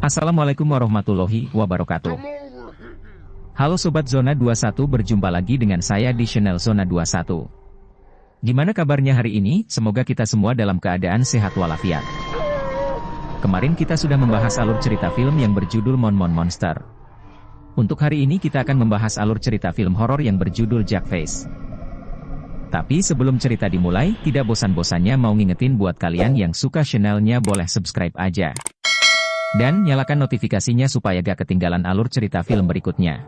Assalamualaikum warahmatullahi wabarakatuh. Halo Sobat Zona 21, berjumpa lagi dengan saya di channel Zona 21. Gimana kabarnya hari ini? Semoga kita semua dalam keadaan sehat walafiat. Kemarin kita sudah membahas alur cerita film yang berjudul Mon Mon Monster. Untuk hari ini kita akan membahas alur cerita film horor yang berjudul Jack Face. Tapi sebelum cerita dimulai, tidak bosan-bosannya mau ngingetin buat kalian yang suka channelnya boleh subscribe aja. Dan nyalakan notifikasinya supaya gak ketinggalan alur cerita film berikutnya.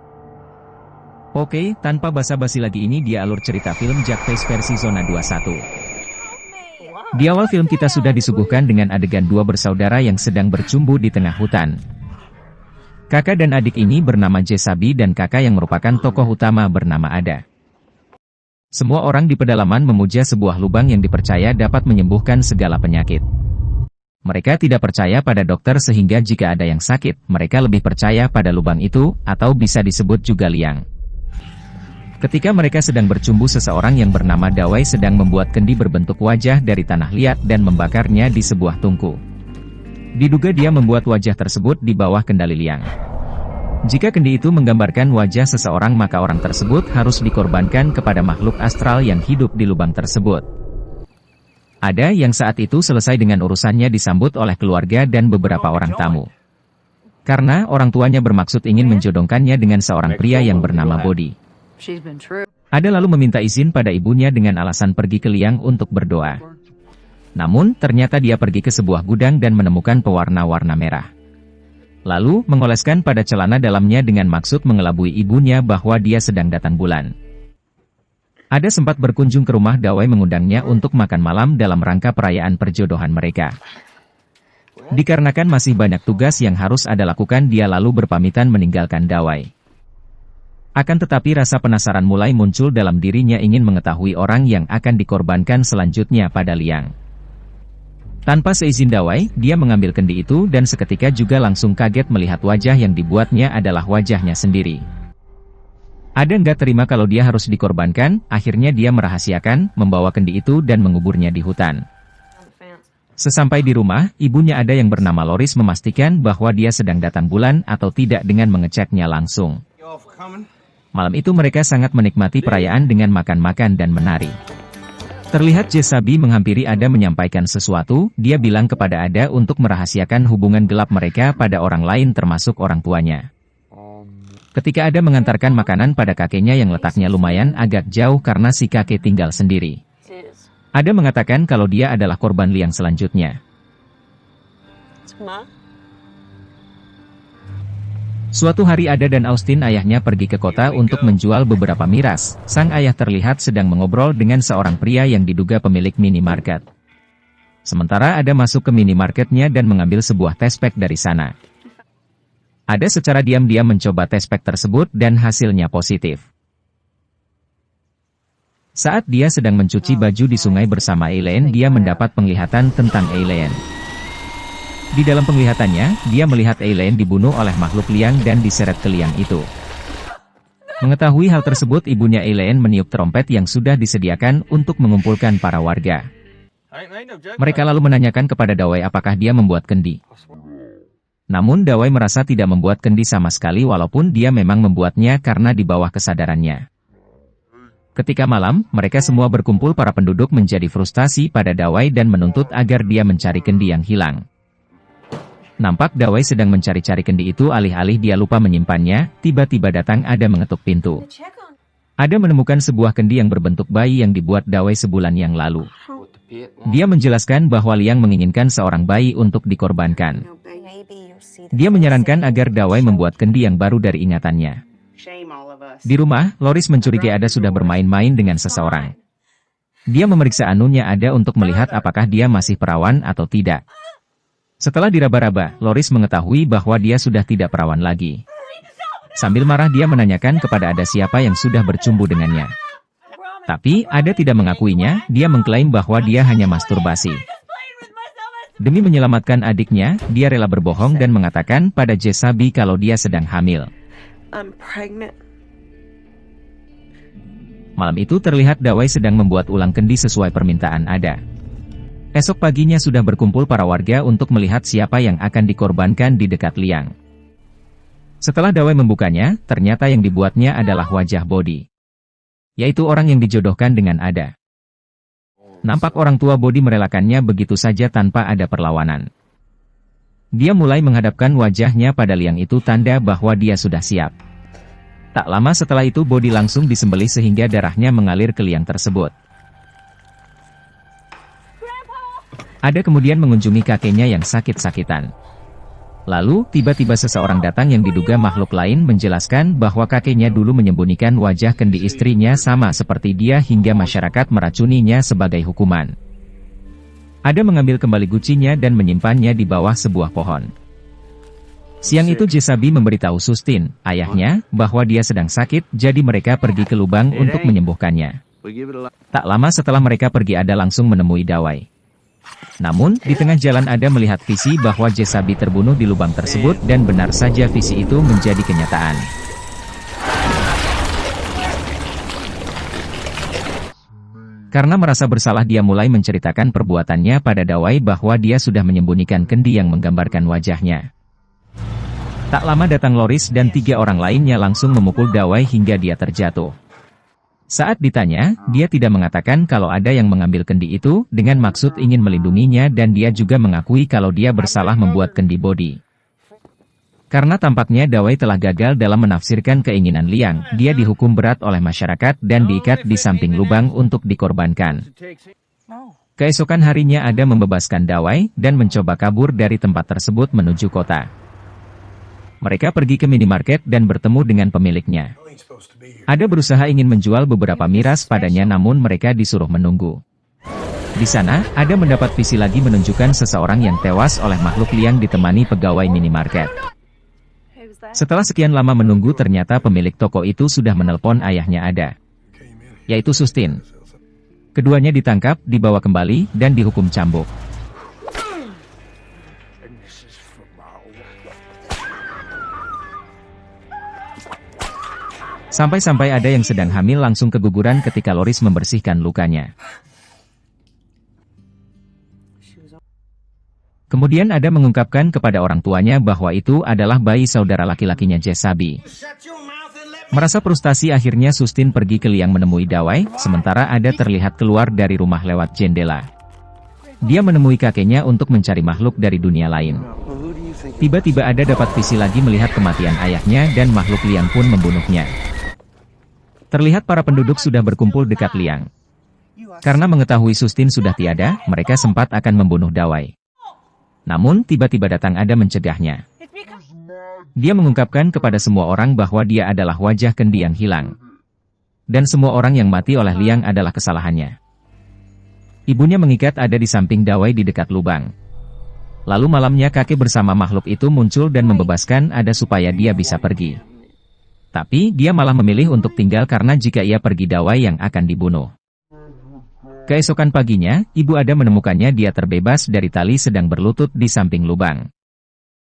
Oke, tanpa basa-basi lagi, ini dia alur cerita film Jack Face versi Zona 21. Di awal film kita sudah disuguhkan dengan adegan dua bersaudara yang sedang bercumbu di tengah hutan. Kakak dan adik ini bernama Jesabi dan kakak yang merupakan tokoh utama bernama Ada. Semua orang di pedalaman memuja sebuah lubang yang dipercaya dapat menyembuhkan segala penyakit. Mereka tidak percaya pada dokter sehingga jika ada yang sakit, mereka lebih percaya pada lubang itu, atau bisa disebut juga liang. Ketika mereka sedang bercumbu, seseorang yang bernama Dawai sedang membuat kendi berbentuk wajah dari tanah liat dan membakarnya di sebuah tungku. Diduga dia membuat wajah tersebut di bawah kendali liang. Jika kendi itu menggambarkan wajah seseorang, maka orang tersebut harus dikorbankan kepada makhluk astral yang hidup di lubang tersebut. Ada yang saat itu selesai dengan urusannya disambut oleh keluarga dan beberapa orang tamu. Karena orang tuanya bermaksud ingin menjodohkannya dengan seorang pria yang bernama Bodi. Ada lalu meminta izin pada ibunya dengan alasan pergi ke liang untuk berdoa. Namun, ternyata dia pergi ke sebuah gudang dan menemukan pewarna-warna merah. Lalu, mengoleskan pada celana dalamnya dengan maksud mengelabui ibunya bahwa dia sedang datang bulan. Ada sempat berkunjung ke rumah Dawai mengundangnya untuk makan malam dalam rangka perayaan perjodohan mereka. Dikarenakan masih banyak tugas yang harus Ada lakukan, dia lalu berpamitan meninggalkan Dawai. Akan tetapi rasa penasaran mulai muncul dalam dirinya, ingin mengetahui orang yang akan dikorbankan selanjutnya pada liang. Tanpa seizin Dawai, dia mengambil kendi itu dan seketika juga langsung kaget melihat wajah yang dibuatnya adalah wajahnya sendiri. Ada nggak terima kalau dia harus dikorbankan, akhirnya dia merahasiakan, membawa kendi itu dan menguburnya di hutan. Sesampai di rumah, ibunya Ada yang bernama Loris memastikan bahwa dia sedang datang bulan atau tidak dengan mengeceknya langsung. Malam itu mereka sangat menikmati perayaan dengan makan-makan dan menari. Terlihat Jesabi menghampiri Ada menyampaikan sesuatu, dia bilang kepada Ada untuk merahasiakan hubungan gelap mereka pada orang lain termasuk orang tuanya. Ketika Ada mengantarkan makanan pada kakeknya yang letaknya lumayan agak jauh karena si kakek tinggal sendiri. Ada mengatakan kalau dia adalah korban liang selanjutnya. Suatu hari Ada dan Austin ayahnya pergi ke kota untuk menjual beberapa miras. Sang ayah terlihat sedang mengobrol dengan seorang pria yang diduga pemilik minimarket. Sementara Ada masuk ke minimarketnya dan mengambil sebuah tespek dari sana. Ada secara diam-diam mencoba tespek tersebut dan hasilnya positif. Saat dia sedang mencuci baju di sungai bersama Elaine, dia mendapat penglihatan tentang Elaine. Di dalam penglihatannya, dia melihat Elaine dibunuh oleh makhluk liang dan diseret ke liang itu. Mengetahui hal tersebut, ibunya Elaine meniup trompet yang sudah disediakan untuk mengumpulkan para warga. Mereka lalu menanyakan kepada Dawai apakah dia membuat kendi. Namun Dawai merasa tidak membuat kendi sama sekali walaupun dia memang membuatnya karena di bawah kesadarannya. Ketika malam, mereka semua berkumpul, para penduduk menjadi frustasi pada Dawai dan menuntut agar dia mencari kendi yang hilang. Nampak Dawai sedang mencari-cari kendi itu, alih-alih dia lupa menyimpannya, tiba-tiba datang Ada mengetuk pintu. Ada menemukan sebuah kendi yang berbentuk bayi yang dibuat Dawai sebulan yang lalu. Dia menjelaskan bahwa liang menginginkan seorang bayi untuk dikorbankan. Dia menyarankan agar Dawai membuat kendi yang baru dari ingatannya. Di rumah, Loris mencurigai Ada sudah bermain-main dengan seseorang. Dia memeriksa anunya Ada untuk melihat apakah dia masih perawan atau tidak. Setelah diraba-raba, Loris mengetahui bahwa dia sudah tidak perawan lagi. Sambil marah dia menanyakan kepada Ada siapa yang sudah bercumbu dengannya. Tapi Ada tidak mengakuinya, dia mengklaim bahwa dia hanya masturbasi. Demi menyelamatkan adiknya, dia rela berbohong dan mengatakan pada Jesabi kalau dia sedang hamil. Malam itu terlihat Dawai sedang membuat ulang kendi sesuai permintaan Ada. Esok paginya sudah berkumpul para warga untuk melihat siapa yang akan dikorbankan di dekat liang. Setelah Dawai membukanya, ternyata yang dibuatnya adalah wajah Bodi, yaitu orang yang dijodohkan dengan Ada. Nampak orang tua Bodi merelakannya begitu saja tanpa ada perlawanan. Dia mulai menghadapkan wajahnya pada liang itu, tanda bahwa dia sudah siap. Tak lama setelah itu Bodi langsung disembelih sehingga darahnya mengalir ke liang tersebut. Ada kemudian mengunjungi kakeknya yang sakit-sakitan. Lalu, tiba-tiba seseorang datang yang diduga makhluk lain menjelaskan bahwa kakeknya dulu menyembunyikan wajah kendi istrinya sama seperti dia hingga masyarakat meracuninya sebagai hukuman. Ada mengambil kembali gucinya dan menyimpannya di bawah sebuah pohon. Siang itu Jesabi memberitahu Sustin, ayahnya, bahwa dia sedang sakit, jadi mereka pergi ke lubang untuk menyembuhkannya. Tak lama setelah mereka pergi Ada langsung menemui Dawai. Namun, di tengah jalan Ada melihat visi bahwa Jesabi terbunuh di lubang tersebut dan benar saja visi itu menjadi kenyataan. Karena merasa bersalah dia mulai menceritakan perbuatannya pada Dawai bahwa dia sudah menyembunyikan kendi yang menggambarkan wajahnya. Tak lama datang Loris dan 3 orang lainnya langsung memukul Dawai hingga dia terjatuh. Saat ditanya, dia tidak mengatakan kalau ada yang mengambil kendi itu, dengan maksud ingin melindunginya dan dia juga mengakui kalau dia bersalah membuat kendi Bodi. Karena tampaknya Dawai telah gagal dalam menafsirkan keinginan Liang, dia dihukum berat oleh masyarakat dan diikat di samping lubang untuk dikorbankan. Keesokan harinya Ada membebaskan Dawai dan mencoba kabur dari tempat tersebut menuju kota. Mereka pergi ke minimarket dan bertemu dengan pemiliknya. Ada berusaha ingin menjual beberapa miras padanya namun mereka disuruh menunggu. Di sana, Ada mendapat visi lagi menunjukkan seseorang yang tewas oleh makhluk liang ditemani pegawai minimarket. Setelah sekian lama menunggu ternyata pemilik toko itu sudah menelpon ayahnya Ada, yaitu Sustin. Keduanya ditangkap, dibawa kembali, dan dihukum cambuk. Sampai-sampai ada yang sedang hamil langsung keguguran ketika Loris membersihkan lukanya. Kemudian Ada mengungkapkan kepada orang tuanya bahwa itu adalah bayi saudara laki-lakinya Jesabi. Merasa frustasi akhirnya Sustin pergi ke liang menemui Dawai, sementara Ada terlihat keluar dari rumah lewat jendela. Dia menemui kakeknya untuk mencari makhluk dari dunia lain. Tiba-tiba Ada dapat visi lagi melihat kematian ayahnya dan makhluk liang pun membunuhnya. Terlihat para penduduk sudah berkumpul dekat liang. Karena mengetahui Sustin sudah tiada, mereka sempat akan membunuh Dawai. Namun, tiba-tiba datang Ada mencegahnya. Dia mengungkapkan kepada semua orang bahwa dia adalah wajah kendi yang hilang. Dan semua orang yang mati oleh liang adalah kesalahannya. Ibunya mengikat Ada di samping Dawai di dekat lubang. Lalu malamnya kakek bersama makhluk itu muncul dan membebaskan Ada supaya dia bisa pergi. Tapi, dia malah memilih untuk tinggal karena jika ia pergi Dawai yang akan dibunuh. Keesokan paginya, ibu Ada menemukannya dia terbebas dari tali sedang berlutut di samping lubang.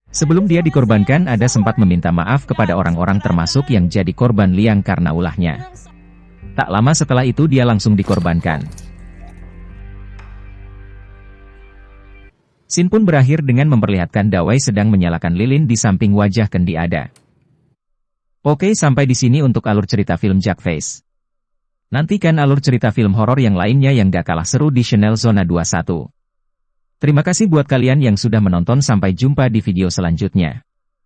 Sebelum dia dikorbankan Ada sempat meminta maaf kepada orang-orang termasuk yang jadi korban liang karena ulahnya. Tak lama setelah itu dia langsung dikorbankan. Scene pun berakhir dengan memperlihatkan Dawai sedang menyalakan lilin di samping wajah kendi Ada. Oke, sampai di sini untuk alur cerita film Jack Face. Nantikan alur cerita film horor yang lainnya yang gak kalah seru di channel Zona 21. Terima kasih buat kalian yang sudah menonton, sampai jumpa di video selanjutnya.